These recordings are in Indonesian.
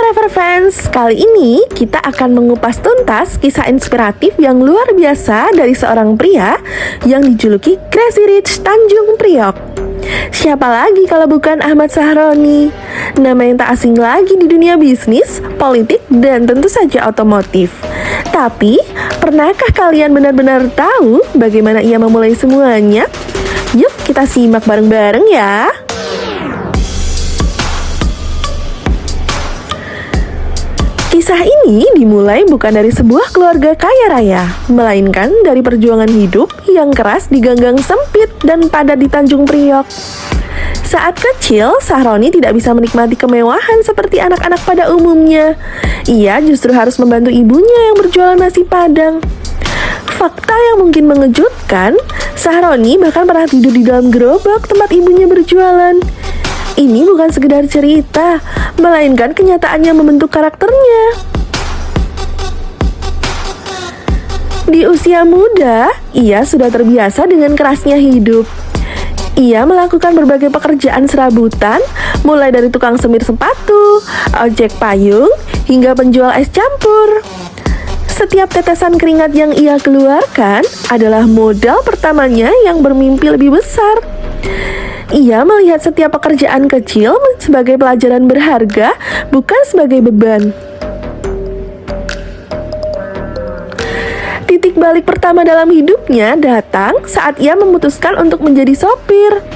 Forever Fans, kali ini kita akan mengupas tuntas kisah inspiratif yang luar biasa dari seorang pria yang dijuluki Crazy Rich Tanjung Priok. Siapa lagi kalau bukan Ahmad Sahroni? Nama yang tak asing lagi di dunia bisnis, politik, dan tentu saja otomotif. Tapi, pernahkah kalian benar-benar tahu bagaimana ia memulai semuanya? Yuk kita simak bareng-bareng ya. Kisah ini dimulai bukan dari sebuah keluarga kaya raya, melainkan dari perjuangan hidup yang keras di ganggang sempit dan padat di Tanjung Priok. Saat kecil, Sahroni tidak bisa menikmati kemewahan seperti anak-anak pada umumnya. Ia justru harus membantu ibunya yang berjualan nasi Padang. Fakta yang mungkin mengejutkan, Sahroni bahkan pernah tidur di dalam gerobak tempat ibunya berjualan. Ini bukan sekedar cerita, melainkan kenyataannya membentuk karakternya. Di usia muda, ia sudah terbiasa dengan kerasnya hidup. Ia melakukan berbagai pekerjaan serabutan, mulai dari tukang semir sepatu, ojek payung, hingga penjual es campur. Setiap tetesan keringat yang ia keluarkan adalah modal pertamanya yang bermimpi lebih besar. Ia melihat setiap pekerjaan kecil sebagai pelajaran berharga, bukan sebagai beban. Titik balik pertama dalam hidupnya datang saat ia memutuskan untuk menjadi sopir.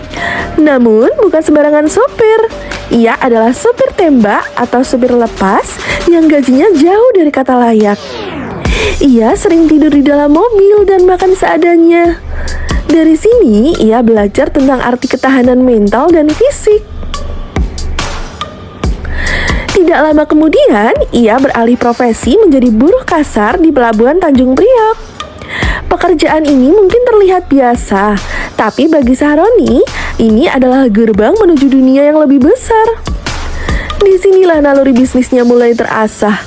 Namun, bukan sembarangan sopir. Ia adalah sopir tembak atau sopir lepas yang gajinya jauh dari kata layak. Ia sering tidur di dalam mobil dan makan seadanya. Dari sini, ia belajar tentang arti ketahanan mental dan fisik. Tidak lama kemudian, ia beralih profesi menjadi buruh kasar di pelabuhan Tanjung Priok. Pekerjaan ini mungkin terlihat biasa, tapi bagi Sahroni, ini adalah gerbang menuju dunia yang lebih besar. Disinilah naluri bisnisnya mulai terasah.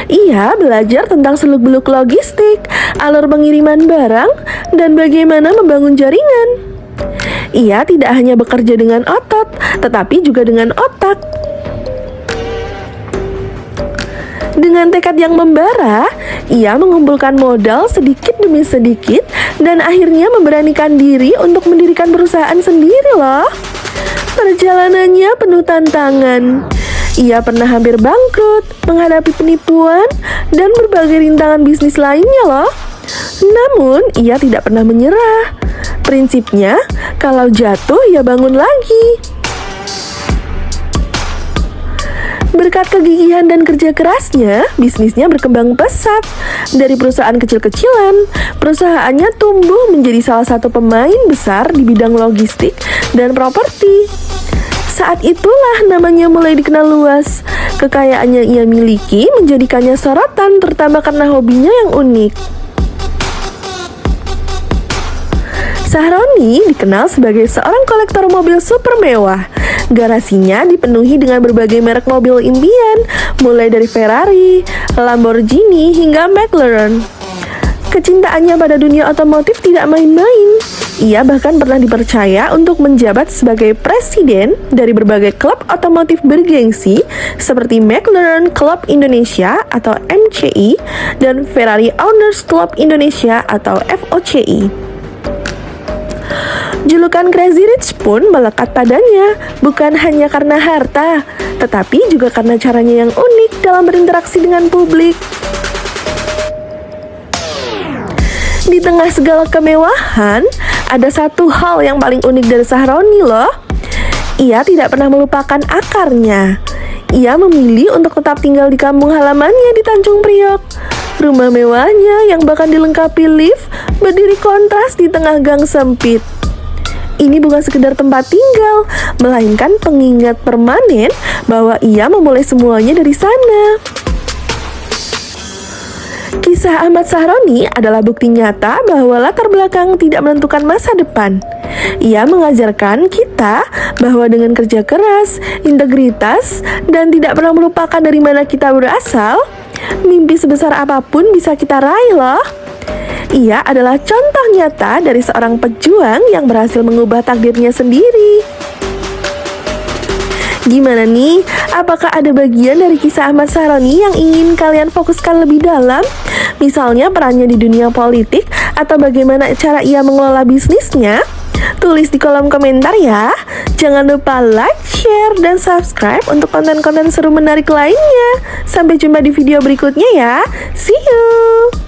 Ia belajar tentang seluk-beluk logistik, alur pengiriman barang, dan bagaimana membangun jaringan. Ia tidak hanya bekerja dengan otot, tetapi juga dengan otak. Dengan tekad yang membara, ia mengumpulkan modal sedikit demi sedikit dan akhirnya memberanikan diri untuk mendirikan perusahaan sendiri loh. Perjalanannya penuh tantangan. Ia pernah hampir bangkrut, menghadapi penipuan, dan berbagai rintangan bisnis lainnya loh. Namun, ia tidak pernah menyerah. Prinsipnya, kalau jatuh ya bangun lagi. Berkat kegigihan dan kerja kerasnya, bisnisnya berkembang pesat. Dari perusahaan kecil-kecilan, perusahaannya tumbuh menjadi salah satu pemain besar di bidang logistik dan properti. Saat itulah namanya mulai dikenal luas. Kekayaannya ia miliki menjadikannya sorotan, terutama karena hobinya yang unik. Sahroni dikenal sebagai seorang kolektor mobil super mewah. Garasinya dipenuhi dengan berbagai merek mobil impian, mulai dari Ferrari, Lamborghini, hingga McLaren. Kecintaannya pada dunia otomotif tidak main-main. Ia bahkan pernah dipercaya untuk menjabat sebagai presiden dari berbagai klub otomotif bergengsi seperti McLaren Club Indonesia atau MCI dan Ferrari Owners Club Indonesia atau FOCI. Julukan Crazy Rich pun melekat padanya, bukan hanya karena harta, tetapi juga karena caranya yang unik dalam berinteraksi dengan publik. Di tengah segala kemewahan, ada satu hal yang paling unik dari Sahroni loh. Ia tidak pernah melupakan akarnya. Ia memilih untuk tetap tinggal di kampung halamannya di Tanjung Priok. Rumah mewahnya yang bahkan dilengkapi lift berdiri kontras di tengah gang sempit. Ini bukan sekedar tempat tinggal, melainkan pengingat permanen bahwa ia memulai semuanya dari sana. Kisah Ahmad Sahroni adalah bukti nyata bahwa latar belakang tidak menentukan masa depan. Ia mengajarkan kita bahwa dengan kerja keras, integritas, dan tidak pernah melupakan dari mana kita berasal, mimpi sebesar apapun bisa kita raih loh. Ia adalah contoh nyata dari seorang pejuang yang berhasil mengubah takdirnya sendiri. Gimana nih? Apakah ada bagian dari kisah Ahmad Sahroni yang ingin kalian fokuskan lebih dalam? Misalnya perannya di dunia politik atau bagaimana cara ia mengelola bisnisnya? Tulis di kolom komentar ya. Jangan lupa like, share, dan subscribe untuk konten-konten seru menarik lainnya. Sampai jumpa di video berikutnya ya. See you!